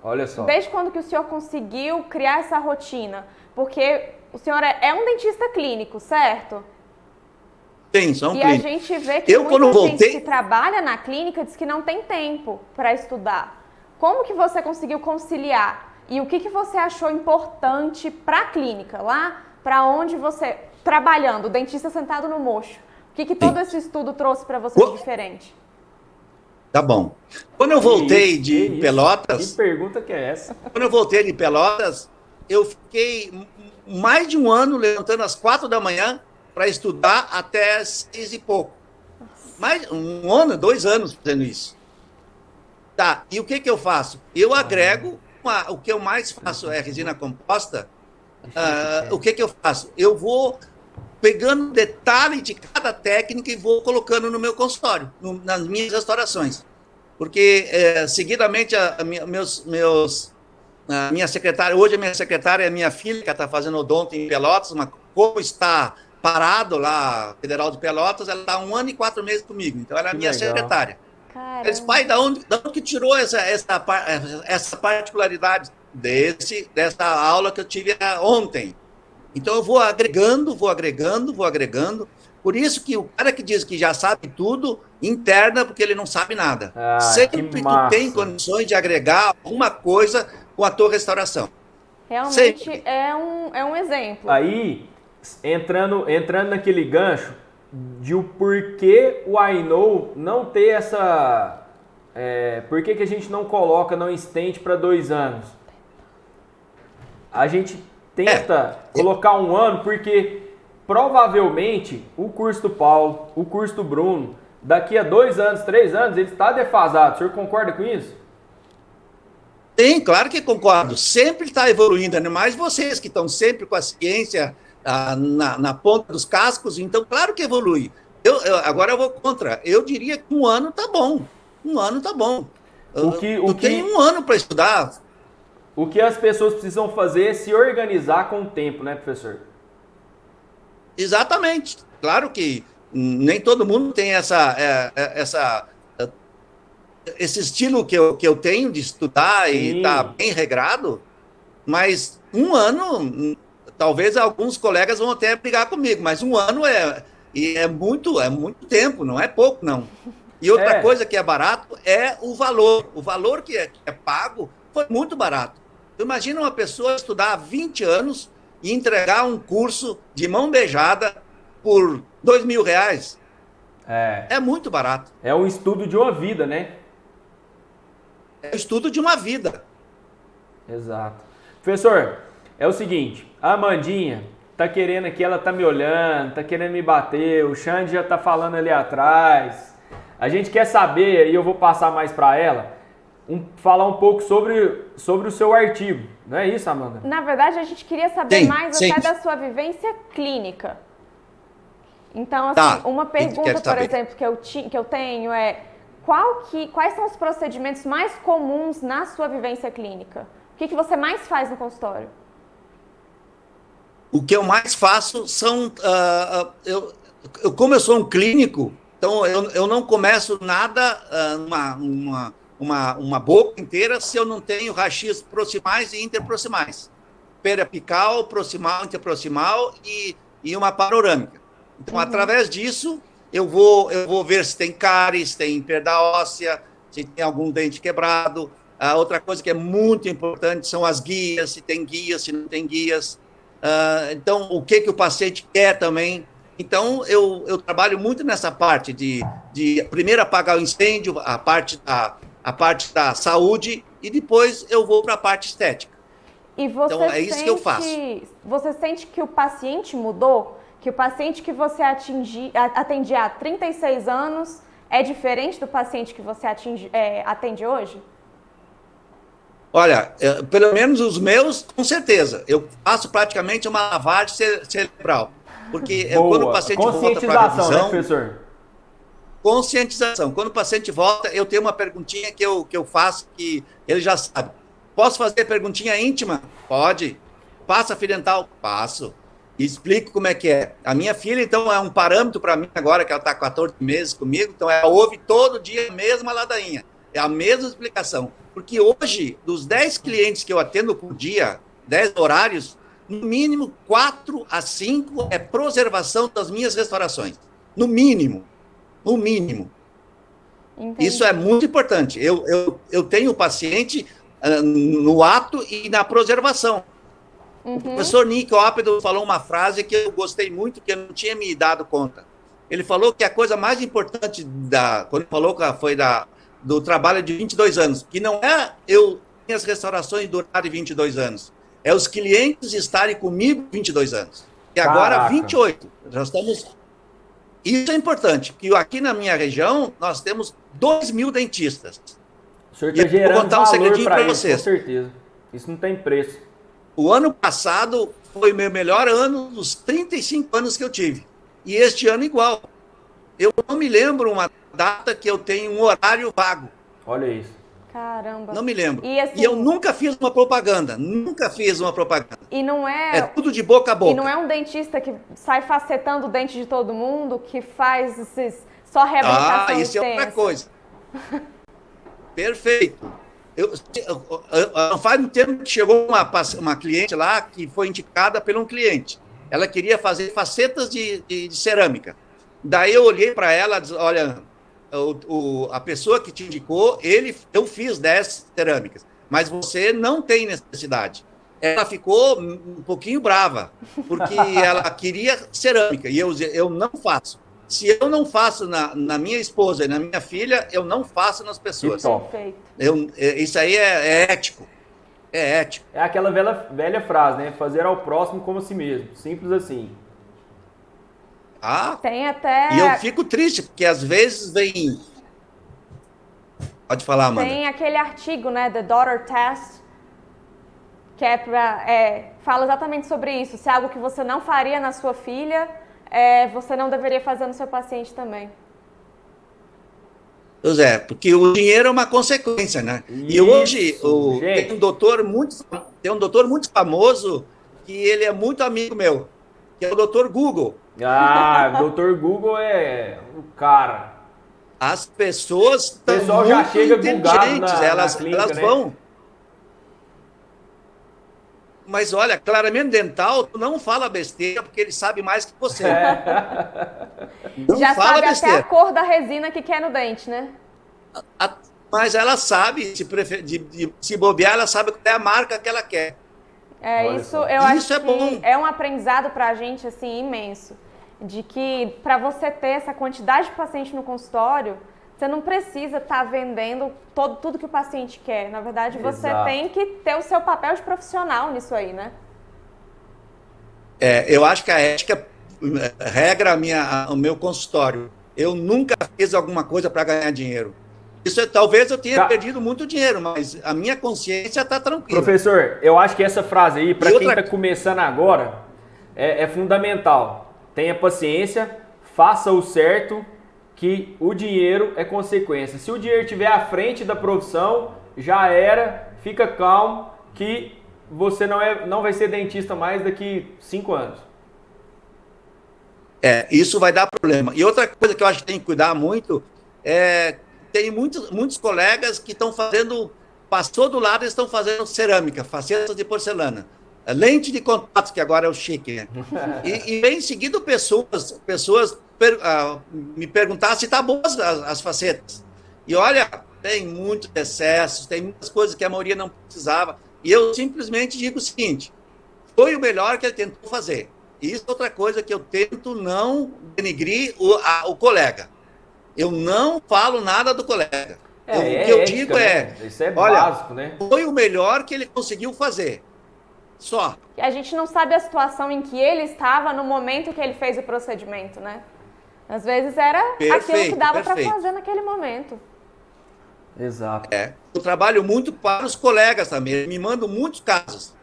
Speaker 1: Olha só.
Speaker 2: Desde quando que o senhor conseguiu criar essa rotina? Porque o senhor é um dentista clínico, certo?
Speaker 3: Sim, são
Speaker 2: clínicos. E a gente vê que gente que trabalha na clínica diz que não tem tempo para estudar. Como que você conseguiu conciliar? E o que você achou importante para a clínica, lá para onde você, trabalhando, o dentista sentado no mocho, o que todo esse estudo trouxe para você de diferente?
Speaker 3: Tá bom. Quando eu voltei de Pelotas...
Speaker 1: Que pergunta que é essa?
Speaker 3: Quando eu voltei de Pelotas, eu fiquei mais de um ano levantando às 4 da manhã para estudar até 6 e pouco. Mais um ano, 2 anos fazendo isso. Tá, e o que eu faço? Eu agrego, o que eu mais faço é resina composta. O que eu faço? Eu vou pegando detalhe de cada técnica e vou colocando no meu consultório, nas minhas restaurações. Porque, seguidamente, minha secretária, hoje a minha secretária é minha filha, que está fazendo odonto em Pelotas, mas como está parado lá, Federal de Pelotas, ela está 1 ano e 4 meses comigo, então ela é a minha secretária. Eles, pai, da onde que tirou essa particularidade dessa aula que eu tive ontem? Então eu vou agregando. Por isso que o cara que diz que já sabe tudo, interna porque ele não sabe nada. Sempre tu tem condições de agregar alguma coisa com a tua restauração.
Speaker 2: Realmente é um exemplo.
Speaker 1: Aí, entrando naquele gancho de o porquê o I Know não ter essa... por que a gente não coloca, não estende para 2 anos? A gente tenta colocar 1 ano porque provavelmente o curso do Paulo, o curso do Bruno, daqui a 2 anos, 3 anos, ele está defasado. O senhor concorda com isso?
Speaker 3: Sim, claro que concordo. Sempre está evoluindo, ainda mais vocês que estão sempre com a ciência na ponta dos cascos, então claro que evolui. Agora eu vou contra. Eu diria que 1 ano tá bom. 1 ano tá bom. Tem 1 ano para estudar.
Speaker 1: O que as pessoas precisam fazer é se organizar com o tempo, né, professor?
Speaker 3: Exatamente. Claro que nem todo mundo tem esse estilo que eu tenho de estudar e estar bem regrado, mas 1 ano, talvez alguns colegas vão até brigar comigo, mas 1 ano é muito tempo, não é pouco, não. E outra coisa que é barato é o valor. O valor que é pago foi muito barato. Imagina uma pessoa estudar 20 anos e entregar um curso de mão beijada por R$2.000. É muito barato.
Speaker 1: É um estudo de uma vida, né?
Speaker 3: É o estudo de uma vida.
Speaker 1: Exato. Professor, é o seguinte, a Amandinha tá querendo aqui, ela tá me olhando, tá querendo me bater, o Xande já tá falando ali atrás. A gente quer saber, e eu vou passar mais para ela, falar um pouco sobre o seu artigo. Não é isso, Amanda?
Speaker 2: Na verdade, a gente queria saber mais até da sua vivência clínica. Então, assim, uma pergunta, por exemplo, que eu tenho é quais são os procedimentos mais comuns na sua vivência clínica? O que você mais faz no consultório?
Speaker 3: O que eu mais faço são... como eu sou um clínico, então eu não começo nada, uma boca inteira, se eu não tenho rachis proximais e interproximais. Periapical, proximal, interproximal e uma panorâmica. Então, através disso, eu vou ver se tem cárie, se tem perda óssea, se tem algum dente quebrado. Outra coisa que é muito importante são as guias, se tem guias, se não tem guias. Então, o que o paciente quer também. Então, eu trabalho muito nessa parte de primeiro apagar o incêndio, a parte da saúde, e depois eu vou para a parte estética.
Speaker 2: E você
Speaker 3: então, é isso que eu faço.
Speaker 2: Você sente que o paciente mudou? Que o paciente que você atendia há 36 anos é diferente do paciente que você atende hoje?
Speaker 3: Olha, pelo menos os meus, com certeza. Eu faço praticamente uma lavagem cerebral. Porque quando o paciente volta para a revisão...
Speaker 1: né, professor?
Speaker 3: Conscientização. Quando o paciente volta, eu tenho uma perguntinha que eu faço que ele já sabe. Posso fazer perguntinha íntima? Pode. Passa fio dental? Passo. Explico como é que é. A minha filha, então, é um parâmetro para mim agora, que ela está 14 meses comigo, então ela ouve todo dia a mesma ladainha. É a mesma explicação. Porque hoje, dos 10 clientes que eu atendo por dia, 10 horários, no mínimo 4 a 5 é preservação das minhas restaurações. No mínimo. No mínimo.
Speaker 2: Entendi.
Speaker 3: Isso é muito importante. Eu tenho o paciente no ato e na preservação. O professor Nick Ópido falou uma frase que eu gostei muito, que eu não tinha me dado conta. Ele falou que a coisa mais importante, quando falou que foi do trabalho de 22 anos, que não é minhas restaurações durarem 22 anos, é os clientes estarem comigo 22 anos. E agora,
Speaker 1: Caraca.
Speaker 3: 28. Já estamos... Isso é importante, porque aqui na minha região, nós temos 2.000 dentistas.
Speaker 1: O senhor está gerando
Speaker 3: vou contar um
Speaker 1: valor
Speaker 3: segredinho
Speaker 1: para
Speaker 3: para
Speaker 1: isso,
Speaker 3: vocês.
Speaker 1: com certeza. Isso não tem preço.
Speaker 3: O ano passado foi o meu melhor ano dos 35 anos que eu tive. E este ano igual. Eu não me lembro uma data que eu tenho um horário vago.
Speaker 1: Olha isso.
Speaker 2: Caramba.
Speaker 3: Não me lembro.
Speaker 2: E, assim,
Speaker 3: eu nunca fiz uma propaganda. Nunca fiz uma propaganda.
Speaker 2: E não é...
Speaker 3: É tudo de boca a boca.
Speaker 2: E não é um dentista que sai facetando o dente de todo mundo, que faz só reabilitação
Speaker 3: isso
Speaker 2: extensa.
Speaker 3: é outra coisa. Perfeito. Não faz um tempo que chegou uma cliente lá que foi indicada por um cliente. Ela queria fazer facetas de cerâmica. Daí eu olhei para ela e disse, olha, a pessoa que te indicou, eu fiz 10 cerâmicas, mas você não tem necessidade. Ela ficou um pouquinho brava, porque ela queria cerâmica, e eu não faço. Se eu não faço na minha esposa e na minha filha, eu não faço nas pessoas.
Speaker 2: Perfeito.
Speaker 3: Isso aí é ético. É ético.
Speaker 1: É aquela velha frase, né? Fazer ao próximo como a si mesmo. Simples assim.
Speaker 2: Tem até...
Speaker 3: E eu fico triste, porque às vezes vem... Pode falar, Amanda.
Speaker 2: Tem aquele artigo, né, The Daughter Test, que fala exatamente sobre isso. Se é algo que você não faria na sua filha, você não deveria fazer no seu paciente também.
Speaker 3: Pois é, porque o dinheiro é uma consequência, né? E hoje tem um doutor muito famoso, que ele é muito amigo meu, que é o Dr. Google.
Speaker 1: O Dr. Google é o cara.
Speaker 3: As pessoas estão
Speaker 1: pessoal já chega inteligentes,
Speaker 3: elas
Speaker 1: clínica,
Speaker 3: vão.
Speaker 1: Né?
Speaker 3: Mas olha, clareamento dental, tu não fala besteira, porque ele sabe mais que você.
Speaker 2: Não já fala sabe besteira. Até a cor da resina que quer no dente, né?
Speaker 3: Mas ela sabe, se bobear, ela sabe qual é a marca que ela quer.
Speaker 2: Eu acho que bom. É um aprendizado para a gente assim, imenso. De que para você ter essa quantidade de paciente no consultório, você não precisa estar vendendo tudo que o paciente quer. Na verdade, você tem que ter o seu papel de profissional nisso aí, né?
Speaker 3: Eu acho que a ética regra o meu consultório. Eu nunca fiz alguma coisa para ganhar dinheiro. Talvez eu tenha perdido muito dinheiro, mas a minha consciência está tranquila.
Speaker 1: Professor, eu acho que essa frase aí, para quem está começando agora, é fundamental. Tenha paciência, faça o certo, que o dinheiro é consequência. Se o dinheiro estiver à frente da profissão, já era, fica calmo, que você não vai ser dentista mais daqui 5 anos.
Speaker 3: Isso vai dar problema. E outra coisa que eu acho que tem que cuidar muito tem muitos colegas que estão fazendo, passou do lado, eles estão fazendo cerâmica, facetas de porcelana. Lente de contato, que agora é o chique, né? E vem seguido pessoas me perguntar se tá boas as facetas. E olha, tem muitos excessos, tem muitas coisas que a maioria não precisava. E eu simplesmente digo o seguinte, foi o melhor que ele tentou fazer. E isso é outra coisa que eu tento não denigrir o colega. Eu não falo nada do colega. O que eu digo
Speaker 1: isso é básico, né?
Speaker 3: Foi o melhor que ele conseguiu fazer. Só.
Speaker 2: A gente não sabe a situação em que ele estava no momento que ele fez o procedimento, né? Às vezes era aquilo que dava para fazer naquele momento.
Speaker 1: Exato.
Speaker 3: Eu trabalho muito para os colegas também. Eu me mando muitos casos.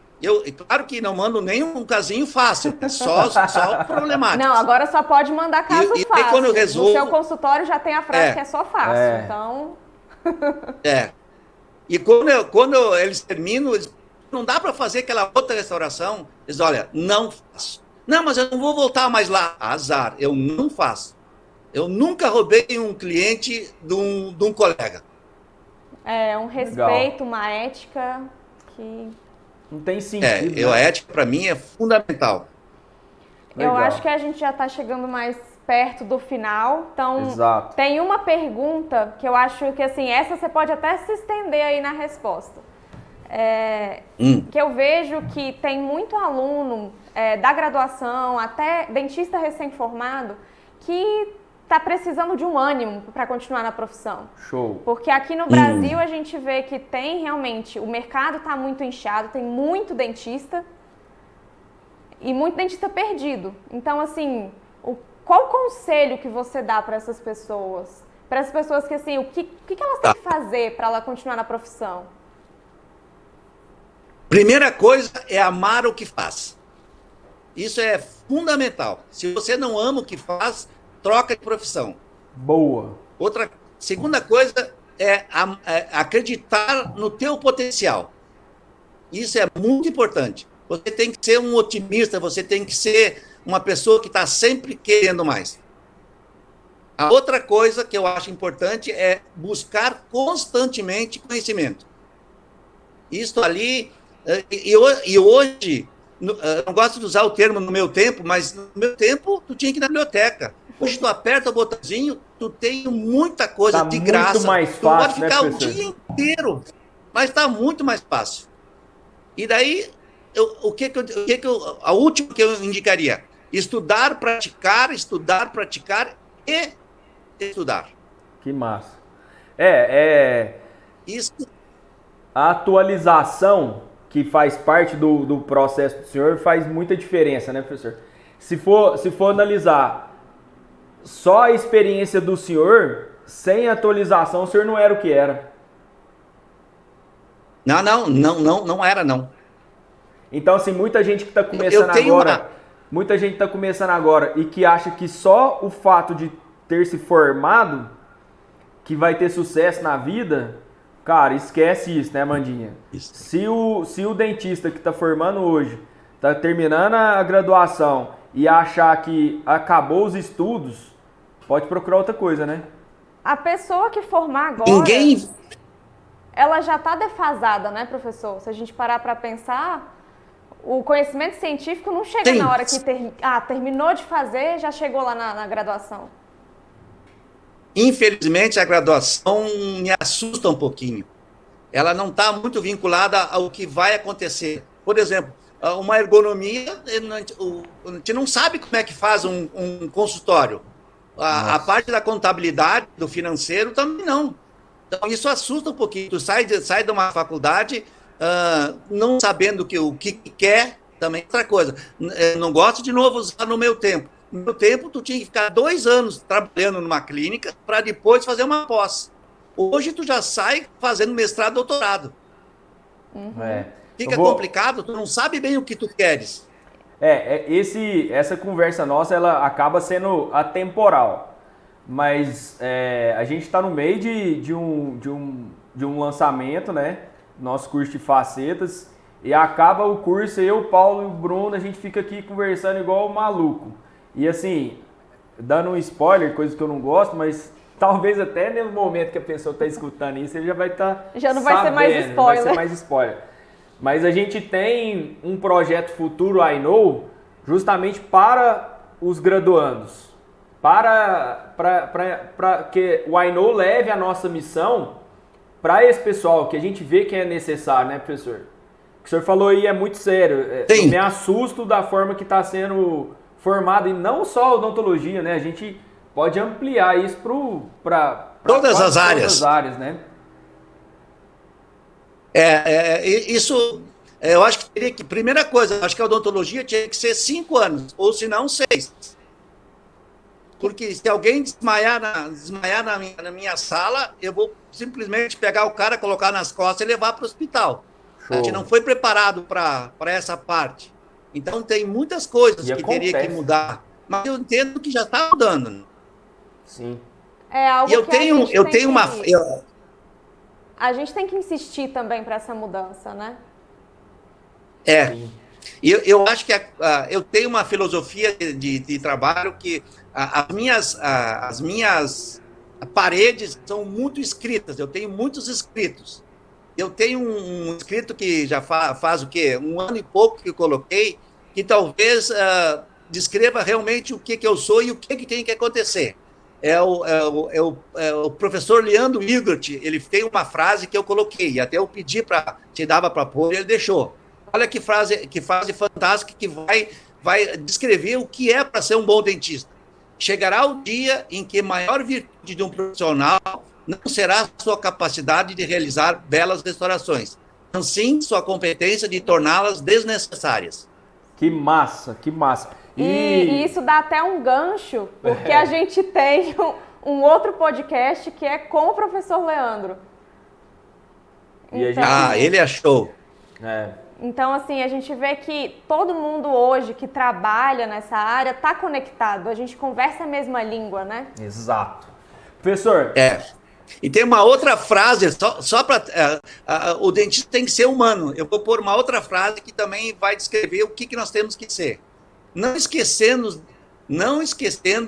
Speaker 3: Claro que não mando nenhum casinho fácil, só problemático.
Speaker 2: Não, agora só pode mandar caso fácil.
Speaker 3: Quando eu resolvo,
Speaker 2: no seu consultório já tem a frase que é só fácil. Então...
Speaker 3: E quando eles terminam, não dá para fazer aquela outra restauração. Eles dizem, olha, não faço. Não, mas eu não vou voltar mais lá. Azar, eu não faço. Eu nunca roubei um cliente de um colega.
Speaker 2: Um respeito, uma ética que...
Speaker 1: Não tem sentido.
Speaker 3: A ética, para mim, é fundamental.
Speaker 2: Eu acho que a gente já está chegando mais perto do final. Então,
Speaker 1: exato.
Speaker 2: Tem uma pergunta que eu acho que, assim, essa você pode até se estender aí na resposta. Que eu vejo que tem muito aluno da graduação, até dentista recém-formado, que está precisando de um ânimo para continuar na profissão.
Speaker 1: Show.
Speaker 2: Porque aqui no Brasil a gente vê que tem realmente, o mercado está muito inchado, tem muito dentista e muito dentista perdido. Então, assim, qual o conselho que você dá para essas pessoas? Para as pessoas que, assim, o que elas têm que fazer para ela continuar na profissão?
Speaker 3: Primeira coisa é amar o que faz. Isso é fundamental. Se você não ama o que faz, troca de profissão.
Speaker 1: Boa.
Speaker 3: Segunda coisa é acreditar no teu potencial. Isso é muito importante. Você tem que ser um otimista, você tem que ser uma pessoa que está sempre querendo mais. A outra coisa que eu acho importante é buscar constantemente conhecimento. Isso ali, e hoje, não gosto de usar o termo no meu tempo, mas no meu tempo tu tinha que ir na biblioteca. Hoje tu aperta o botãozinho, tu tem muita coisa de graça.
Speaker 1: Muito mais
Speaker 3: tu
Speaker 1: fácil,
Speaker 3: pode ficar
Speaker 1: né,
Speaker 3: o dia inteiro, mas está muito mais fácil. E daí, a última que eu indicaria, estudar, praticar e estudar.
Speaker 1: Que massa.
Speaker 3: Isso.
Speaker 1: A atualização que faz parte do processo do senhor faz muita diferença, né, professor? Se for analisar só a experiência do senhor, sem atualização, o senhor não era o que era.
Speaker 3: Não era, não.
Speaker 1: Então, assim, muita gente que está começando agora, muita gente está começando agora e que acha que só o fato de ter se formado que vai ter sucesso na vida, cara, esquece isso, né, Mandinha?
Speaker 3: Isso.
Speaker 1: Se o dentista que está formando hoje, está terminando a graduação e achar que acabou os estudos, pode procurar outra coisa, né?
Speaker 2: A pessoa que formar agora, ela já está defasada, né, professor? Se a gente parar para pensar, o conhecimento científico não chega na hora que terminou de fazer, já chegou lá na graduação.
Speaker 3: Infelizmente, a graduação me assusta um pouquinho. Ela não está muito vinculada ao que vai acontecer. Por exemplo, uma ergonomia, a gente não sabe como é que faz um consultório. A parte da contabilidade, do financeiro, também não. Então, isso assusta um pouquinho. Tu sai de uma faculdade não sabendo o que quer, também é outra coisa. Eu não gosto, de novo, usar no meu tempo. No meu tempo, tu tinha que ficar 2 anos trabalhando numa clínica para depois fazer uma pós. Hoje, tu já sai fazendo mestrado, doutorado. Fica complicado, tu não sabe bem o que tu queres.
Speaker 1: Essa conversa nossa, ela acaba sendo atemporal. Mas a gente está no meio de um lançamento, né? Nosso curso de facetas. E acaba o curso, eu, o Paulo e o Bruno, a gente fica aqui conversando igual maluco. E assim, dando um spoiler, coisa que eu não gosto, mas talvez até no momento que a pessoa está escutando isso, ele já vai estar
Speaker 2: já não vai ser mais spoiler.
Speaker 1: Vai ser mais spoiler. Mas a gente tem um projeto futuro, I Know, justamente para os graduandos. Para que o I Know leve a nossa missão para esse pessoal, que a gente vê que é necessário, né, professor? O que o senhor falou aí é muito sério. Eu me assusto da forma que está sendo formado, e não só a odontologia, né? A gente pode ampliar isso para
Speaker 3: todas as áreas.
Speaker 1: Todas as áreas, né?
Speaker 3: Isso, eu acho que teria que, primeira coisa, acho que a odontologia tinha que ser 5 anos, ou se não 6. Porque se alguém desmaiar na minha sala, eu vou simplesmente pegar o cara, colocar nas costas e levar para o hospital. Show. A gente não foi preparado para essa parte. Então, tem muitas coisas que teria que mudar. Mas eu entendo que já está mudando.
Speaker 1: Sim.
Speaker 2: É algo que a gente tem que insistir também para essa mudança, né?
Speaker 3: E eu acho que eu tenho uma filosofia de trabalho que as minhas paredes são muito escritas. Eu tenho muitos escritos. Eu tenho um escrito que já faz o quê? 1 ano e pouco que eu coloquei, que talvez descreva realmente o que eu sou e o que tem que acontecer. O professor Leandro Igort, ele tem uma frase que eu coloquei, até eu pedi se dava para pôr, ele deixou. Olha que frase fantástica que vai descrever o que é para ser um bom dentista. Chegará o dia em que a maior virtude de um profissional não será a sua capacidade de realizar belas restaurações, mas sim sua competência de torná-las desnecessárias.
Speaker 1: Que massa, que massa.
Speaker 2: E isso dá até um gancho, porque a gente tem um outro podcast que é com o professor Leandro.
Speaker 3: Então, ele é show.
Speaker 2: Então, assim, a gente vê que todo mundo hoje que trabalha nessa área está conectado. A gente conversa a mesma língua, né?
Speaker 1: Exato. Professor...
Speaker 3: E tem uma outra frase, só para... o dentista tem que ser humano. Eu vou pôr uma outra frase que também vai descrever o que nós temos que ser. Não esquecendo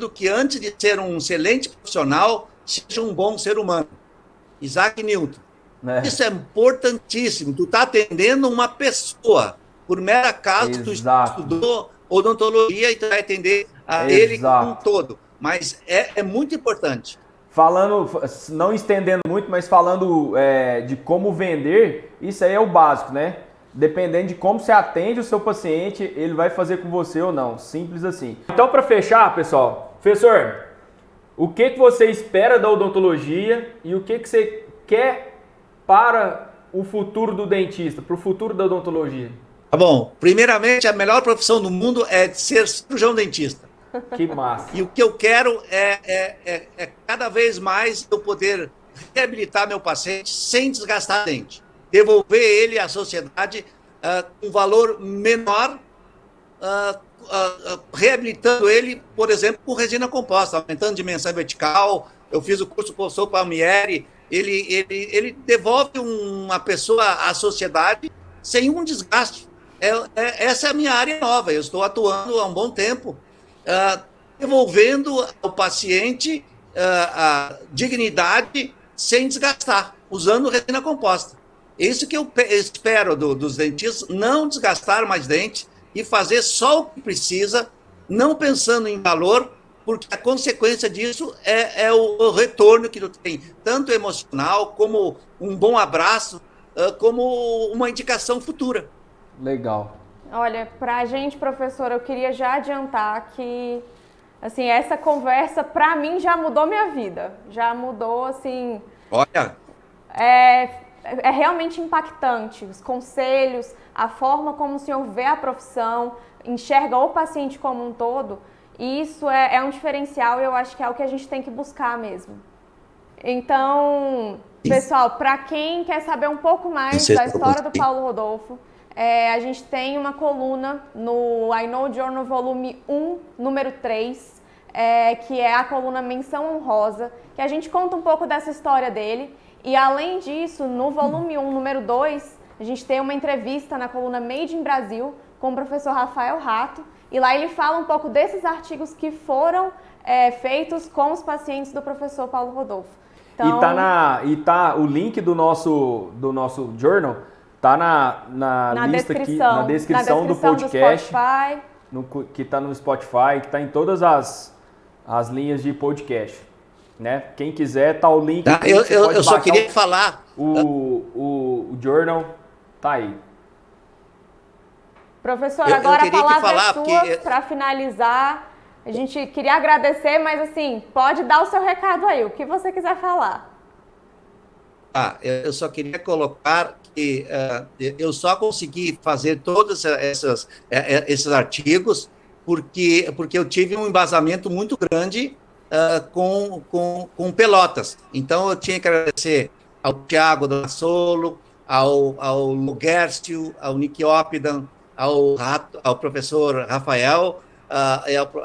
Speaker 3: que antes de ser um excelente profissional, seja um bom ser humano. Isaac Newton. Isso é importantíssimo. Tu está atendendo uma pessoa. Por mero acaso, tu estudou odontologia e tu vai atender ele como um todo. Mas é muito importante.
Speaker 1: Falando, não estendendo muito, mas falando de como vender, isso aí é o básico, né? Dependendo de como você atende o seu paciente, ele vai fazer com você ou não. Simples assim. Então, para fechar, pessoal, professor, o que você espera da odontologia e o que você quer para o futuro do dentista, para o futuro da odontologia?
Speaker 3: Tá bom. Primeiramente, a melhor profissão do mundo é ser cirurgião dentista.
Speaker 1: Que massa.
Speaker 3: E o que eu quero é cada vez mais eu poder reabilitar meu paciente sem desgastar a dente. Devolver ele à sociedade com um valor menor, reabilitando ele, por exemplo, com resina composta, aumentando a dimensão vertical. Eu fiz o curso com o professor Palmieri, ele devolve uma pessoa à sociedade sem um desgaste. Essa é a minha área nova, eu estou atuando há um bom tempo, devolvendo ao paciente a dignidade sem desgastar, usando resina composta. Isso que eu espero dos dentistas, não desgastar mais dente e fazer só o que precisa, não pensando em valor, porque a consequência disso é o retorno que tu tem, tanto emocional, como um bom abraço, como uma indicação futura.
Speaker 1: Legal.
Speaker 2: Olha, pra gente, professor, eu queria já adiantar que, assim, essa conversa, pra mim, já mudou minha vida. Já mudou, assim...
Speaker 3: Olha...
Speaker 2: É realmente impactante, os conselhos, a forma como o senhor vê a profissão, enxerga o paciente como um todo, e isso é um diferencial e eu acho que é o que a gente tem que buscar mesmo. Então, pessoal, para quem quer saber um pouco mais da história do Paulo Rodolfo, a gente tem uma coluna no I Know Journal Volume 1, número 3, que é a coluna Menção Honrosa, que a gente conta um pouco dessa história dele. E além disso, no volume 1, número 2, a gente tem uma entrevista na coluna Made in Brasil com o professor Rafael Rato. E lá ele fala um pouco desses artigos que foram feitos com os pacientes do professor Paulo Rodolfo. Então,
Speaker 1: tá o link do nosso journal tá na lista aqui, na descrição do podcast, que está no Spotify, que está em todas as linhas de podcast. Né? Quem quiser, tá o link.
Speaker 3: Tá, eu só queria falar.
Speaker 1: O journal tá aí.
Speaker 2: Professor, agora a palavra é sua para finalizar. A gente queria agradecer, mas assim, pode dar o seu recado aí, o que você quiser falar.
Speaker 3: Eu só queria colocar que eu só consegui fazer todos esses artigos porque eu tive um embasamento muito grande com Pelotas. Então, eu tinha que agradecer ao Thiago Dassolo, ao Lugercio, ao Nick Oppidan, ao professor Rafael,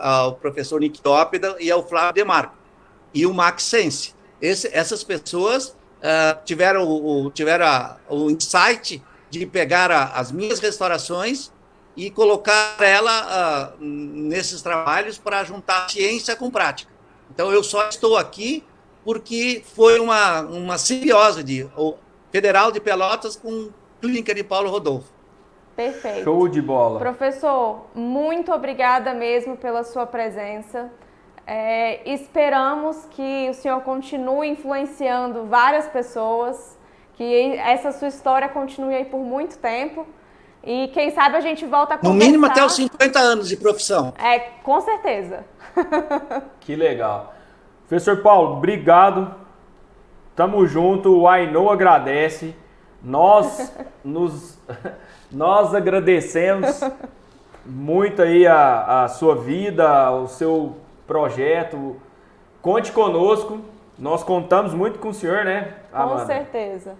Speaker 3: ao professor Nick Oppidan e ao Flávio Demarco. E o Max Sense. Essas pessoas tiveram o insight de pegar as minhas restaurações e colocar ela nesses trabalhos para juntar ciência com prática. Então, eu só estou aqui porque foi uma simbiose de Federal de Pelotas com Clínica de Paulo Rodolfo.
Speaker 2: Perfeito.
Speaker 1: Show de bola.
Speaker 2: Professor, muito obrigada mesmo pela sua presença. Esperamos que o senhor continue influenciando várias pessoas, que essa sua história continue aí por muito tempo. E quem sabe a gente volta a conversar.
Speaker 3: No mínimo até os 50 anos de profissão.
Speaker 2: Com certeza.
Speaker 1: Que legal. Professor Paulo, obrigado. Tamo junto. O I Know agradece. Nós agradecemos muito aí a sua vida, o seu projeto. Conte conosco. Nós contamos muito com o senhor, né, Amanda?
Speaker 2: Com certeza.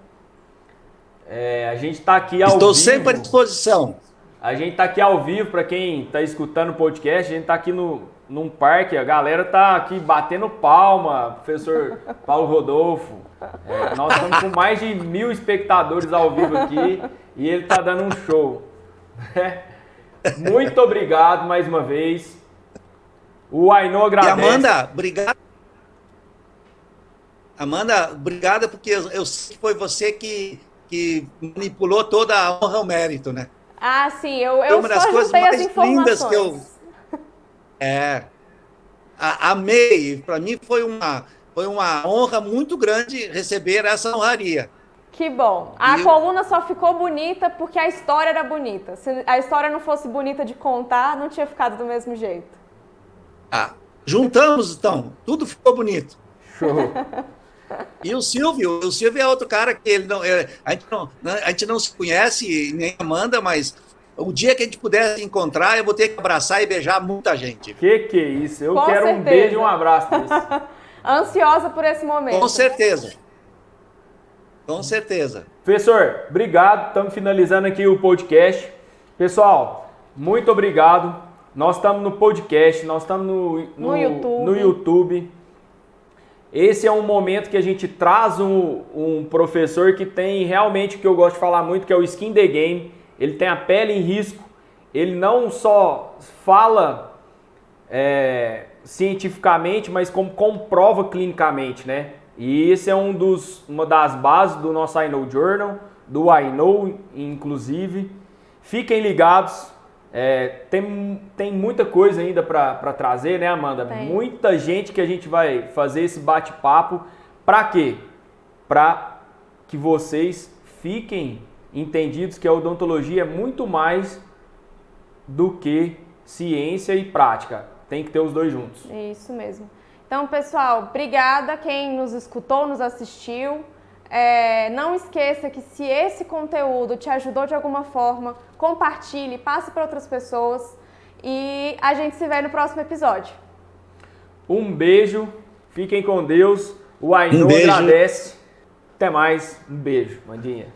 Speaker 1: A gente está aqui ao vivo.
Speaker 3: Estou sempre à disposição.
Speaker 1: A gente está aqui ao vivo, para quem está escutando o podcast, a gente está aqui num parque, a galera está aqui batendo palma, professor Paulo Rodolfo. Nós estamos com mais de 1.000 espectadores ao vivo aqui e ele está dando um show. Muito obrigado mais uma vez. O I Know agradece.
Speaker 3: E Amanda, obrigado. Amanda, obrigado, porque eu sei que foi você que manipulou toda a honra ao mérito, né?
Speaker 2: Ah, sim, eu
Speaker 3: uma das
Speaker 2: só
Speaker 3: coisas
Speaker 2: juntei as
Speaker 3: mais
Speaker 2: informações.
Speaker 3: lindas que eu amei. Para mim foi uma honra muito grande receber essa honraria.
Speaker 2: Que bom. A coluna só ficou bonita porque a história era bonita. Se a história não fosse bonita de contar, não tinha ficado do mesmo jeito.
Speaker 3: Juntamos, então. Tudo ficou bonito.
Speaker 1: Show.
Speaker 3: E o Silvio é outro cara que a gente não se conhece, nem Amanda, mas o dia que a gente puder se encontrar, eu vou ter que abraçar e beijar muita gente.
Speaker 1: Que é isso? Eu
Speaker 2: Com
Speaker 1: quero
Speaker 2: certeza.
Speaker 1: um beijo e um abraço desse.
Speaker 2: Ansiosa por esse momento.
Speaker 3: Com certeza. Com certeza.
Speaker 1: Professor, obrigado. Estamos finalizando aqui o podcast. Pessoal, muito obrigado. Nós estamos no podcast, nós estamos no YouTube. Esse é um momento que a gente traz um professor que tem realmente o que eu gosto de falar muito, que é o skin the game. Ele tem a pele em risco. Ele não só fala cientificamente, mas como comprova clinicamente, né? E esse é uma das bases do nosso I Know Journal, do I Know, inclusive. Fiquem ligados. Tem muita coisa ainda para trazer, né, Amanda?
Speaker 2: Tem.
Speaker 1: Muita gente que a gente vai fazer esse bate-papo. Para quê? Para que vocês fiquem entendidos que a odontologia é muito mais do que ciência e prática. Tem que ter os dois juntos.
Speaker 2: É isso mesmo. Então, pessoal, obrigada quem nos escutou, nos assistiu. Não esqueça que se esse conteúdo te ajudou de alguma forma, compartilhe, passe para outras pessoas e a gente se vê no próximo episódio. Um
Speaker 1: beijo, fiquem com Deus, o I Know agradece. Até mais, um beijo, Mandinha.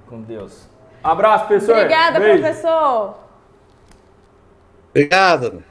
Speaker 1: Com Deus. Abraço, professor.
Speaker 2: Obrigada,
Speaker 1: beijo.
Speaker 2: professor.
Speaker 3: Obrigado.